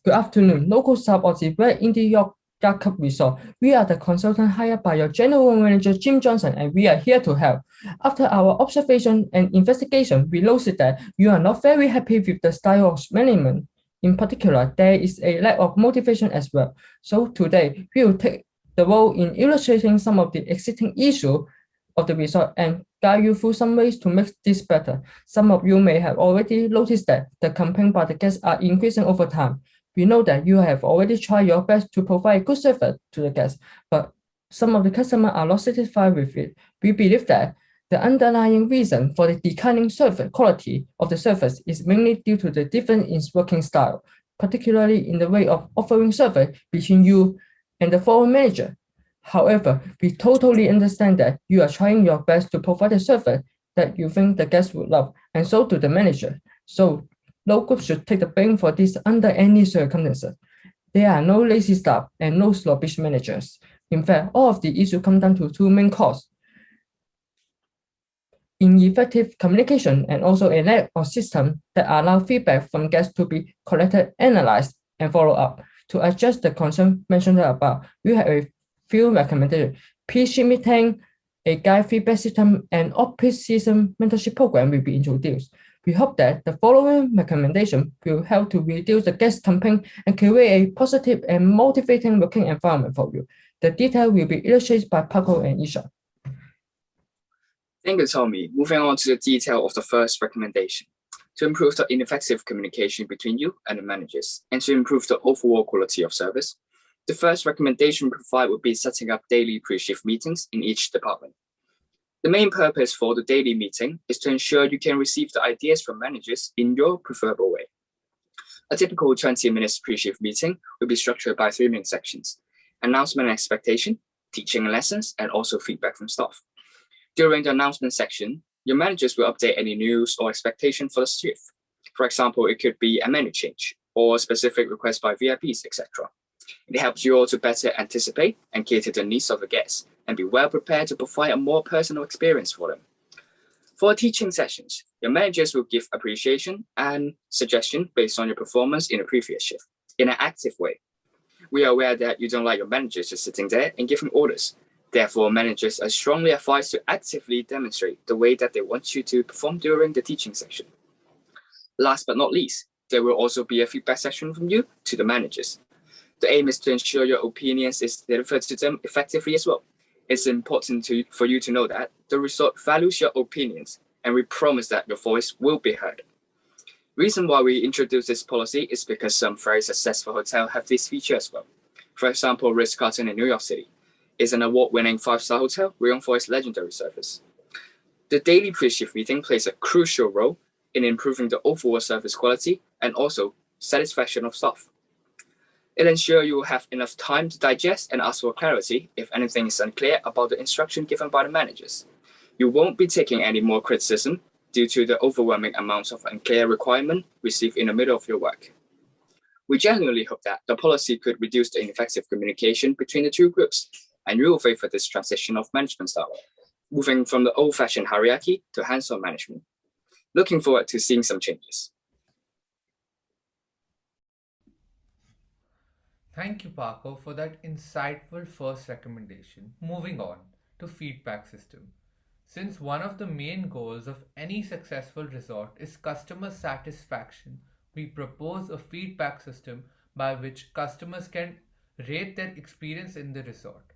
Good afternoon. Local staff of the Red Indy Yacht Club Resort. We are the consultant hired by your General Manager Jim Johnson, and we are here to help. After our observation and investigation, we noticed that you are not very happy with the style of management. In particular, there is a lack of motivation as well. So today, we will take the role in illustrating some of the existing issues of the resort and guide you through some ways to make this better. Some of you may have already noticed that the complaints by the guests are increasing over time. We know that you have already tried your best to provide good service to the guests, but some of the customers are not satisfied with it. We believe that the underlying reason for the declining service quality of the service is mainly due to the difference in working style, particularly in the way of offering service between you and the floor manager. However, we totally understand that you are trying your best to provide a service that you think the guests would love, and so do the manager. So no group should take the blame for this under any circumstances. There are no lazy staff and no snobbish managers. In fact, all of the issues come down to two main causes: ineffective communication and also a lack of system that allow feedback from guests to be collected, analyzed, and followed up. To address the concern mentioned above, we have a few recommendations. Peer meeting, a guide feedback system, and off-season mentorship program will be introduced. We hope that the following recommendation will help to reduce the guest complaint and create a positive and motivating working environment for you. The detail will be illustrated by Paco and Isha. Thank you, Tommy. Moving on to the detail of the first recommendation. To improve the ineffective communication between you and the managers, and to improve the overall quality of service, the first recommendation provided would be setting up daily pre-shift meetings in each department. The main purpose for the daily meeting is to ensure you can receive the ideas from managers in your preferable way. A typical 20 minutes pre-shift meeting will be structured by 3 main sections: announcement and expectation, teaching lessons, and also feedback from staff. During the announcement section, your managers will update any news or expectation for the shift. For example, it could be a menu change or a specific request by VIPs, etc. It helps you all to better anticipate and cater the needs of the guests and be well prepared to provide a more personal experience for them. For teaching sessions, your managers will give appreciation and suggestion based on your performance in a previous shift in an active way. We are aware that you don't like your managers just sitting there and giving orders. Therefore, managers are strongly advised to actively demonstrate the way that they want you to perform during the teaching session. Last but not least, there will also be a feedback session from you to the managers. The aim is to ensure your opinions is delivered to them effectively as well. It's important for you to know that the resort values your opinions, and we promise that your voice will be heard. Reason why we introduced this policy is because some very successful hotels have this feature as well. For example, Ritz-Carlton in New York City is an award-winning 5-star hotel renowned for its legendary service. The daily pre-shift meeting plays a crucial role in improving the overall service quality and also satisfaction of staff. It ensures you will have enough time to digest and ask for clarity if anything is unclear about the instruction given by the managers. You won't be taking any more criticism due to the overwhelming amounts of unclear requirement received in the middle of your work. We genuinely hope that the policy could reduce the ineffective communication between the two groups, and you will favor this transition of management style, moving from the old-fashioned hierarchy to hands-on management. Looking forward to seeing some changes. Thank you, Paco, for that insightful first recommendation. Moving on to feedback system. Since one of the main goals of any successful resort is customer satisfaction, we propose a feedback system by which customers can rate their experience in the resort.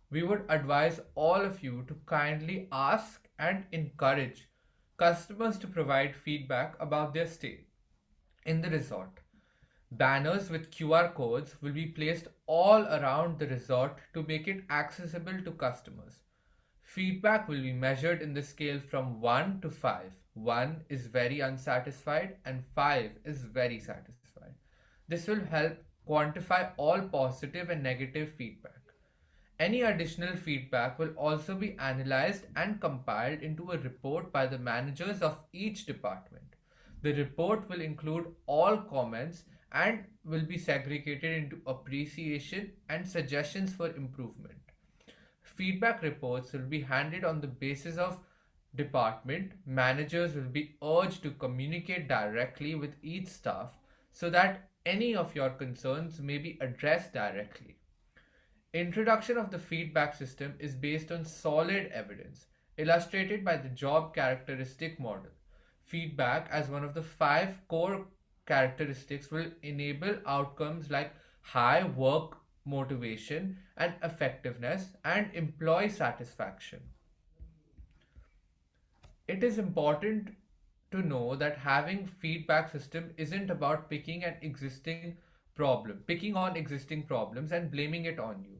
We would advise all of you to kindly ask and encourage customers to provide feedback about their stay in the resort. Banners with QR codes will be placed all around the resort to make it accessible to customers. Feedback will be measured in the scale from 1 to 5. 1 is very unsatisfied and 5 is very satisfied. This will help quantify all positive and negative feedback. Any additional feedback will also be analyzed and compiled into a report by the managers of each department. The report will include all comments and will be segregated into appreciation and suggestions for improvement. Feedback reports will be handed on the basis of department. Managers will be urged to communicate directly with each staff so that any of your concerns may be addressed directly. Introduction of the feedback system is based on solid evidence, illustrated by the job characteristic model. Feedback, as one of the 5 core characteristics, will enable outcomes like high work motivation and effectiveness and employee satisfaction. It is important to know that having feedback system isn't about picking on existing problems and blaming it on you,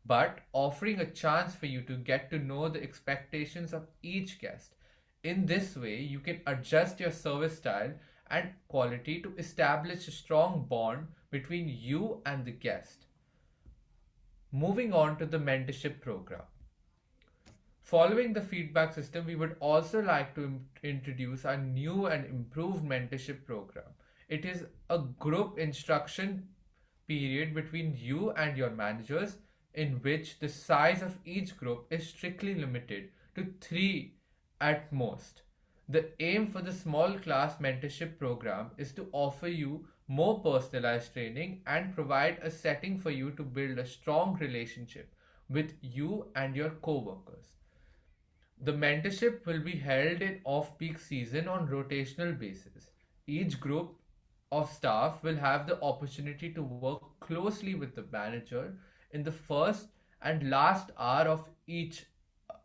but offering a chance for you to get to know the expectations of each guest. In this way, you can adjust your service style and quality to establish a strong bond between you and the guest. Moving on to the mentorship program. Following the feedback system, we would also like to introduce our new and improved mentorship program. It is a group instruction period between you and your managers, in which the size of each group is strictly limited to 3 at most. The aim for the small class mentorship program is to offer you more personalized training and provide a setting for you to build a strong relationship with you and your coworkers. The mentorship will be held in off peak season on rotational basis. Each group of staff will have the opportunity to work closely with the manager in the first and last hour of each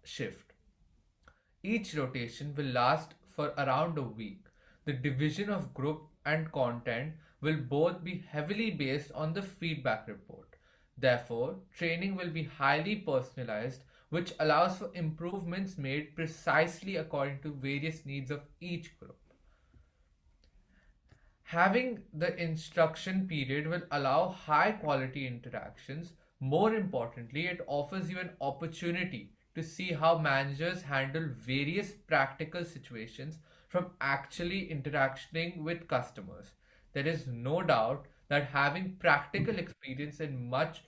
shift. Each rotation will last for around a week. The division of group and content will both be heavily based on the feedback report. Therefore, training will be highly personalized, which allows for improvements made precisely according to various needs of each group. Having the instruction period will allow high quality interactions. More importantly, it offers you an opportunity to see how managers handle various practical situations from actually interacting with customers. There is no doubt that having practical experience in much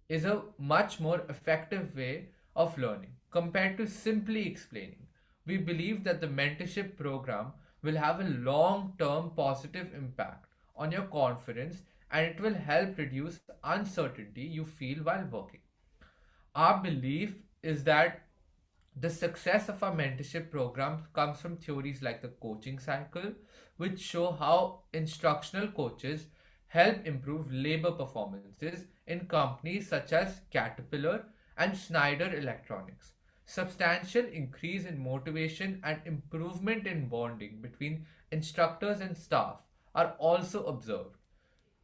is a much more effective way of learning compared to simply explaining. We believe that the mentorship program will have a long term positive impact on your confidence, and it will help reduce uncertainty you feel while working. Our belief is that the success of our mentorship program comes from theories like the coaching cycle, which show how instructional coaches help improve labor performances in companies such as Caterpillar and Schneider Electronics. Substantial increase in motivation and improvement in bonding between instructors and staff are also observed.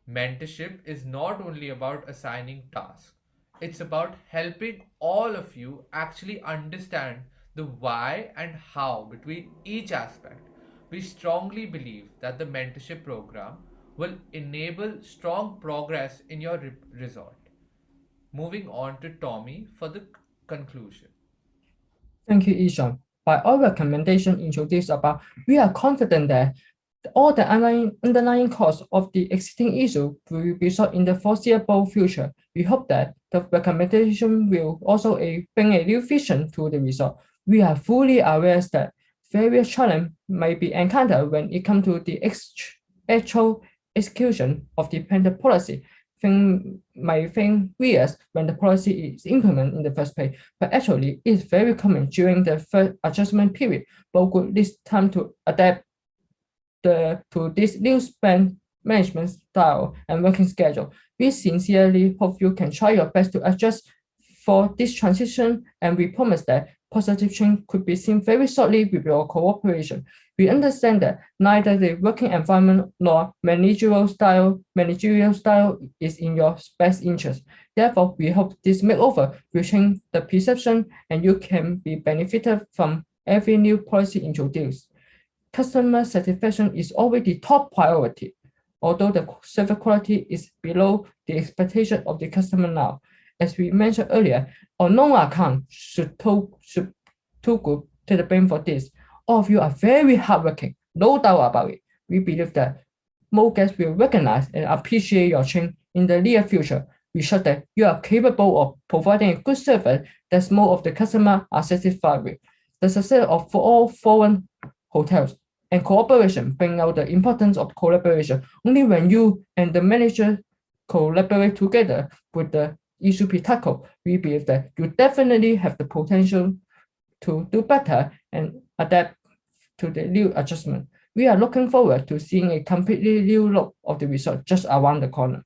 Mentorship is not only about assigning tasks, it's about helping all of you actually understand the why and how between each aspect. We strongly believe that the mentorship program will enable strong progress in your result. Moving on to Tommy for the conclusion. Thank you, Ishan. By all recommendation introduced above, we are confident that all the underlying cause of the existing issue will be solved in the foreseeable future. We hope that the recommendation will also bring a new vision to the result. We are fully aware that various challenges may be encountered when it comes to the actual execution of the planned policy. Things might think weird when the policy is implemented in the first place, but actually it's very common during the first adjustment period, but would this time to adapt to this new spend management style and working schedule. We sincerely hope you can try your best to adjust for this transition, and we promise that positive change could be seen very shortly with your cooperation. We understand that neither the working environment nor managerial style is in your best interest. Therefore, we hope this makeover will change the perception and you can be benefited from every new policy introduced. Customer satisfaction is always the top priority, although the service quality is below the expectation of the customer now. As we mentioned earlier, on no account should two groups take the blame for this. All of you are very hardworking, no doubt about it. We believe that more guests will recognize and appreciate your change in the near future. We show that you are capable of providing a good service that more of the customers are satisfied with. The success of all foreign hotels and cooperation bring out the importance of collaboration. Only when you and the manager collaborate together with the issue be tackled, we believe that you definitely have the potential to do better and adapt to the new adjustment. We are looking forward to seeing a completely new look of the result just around the corner.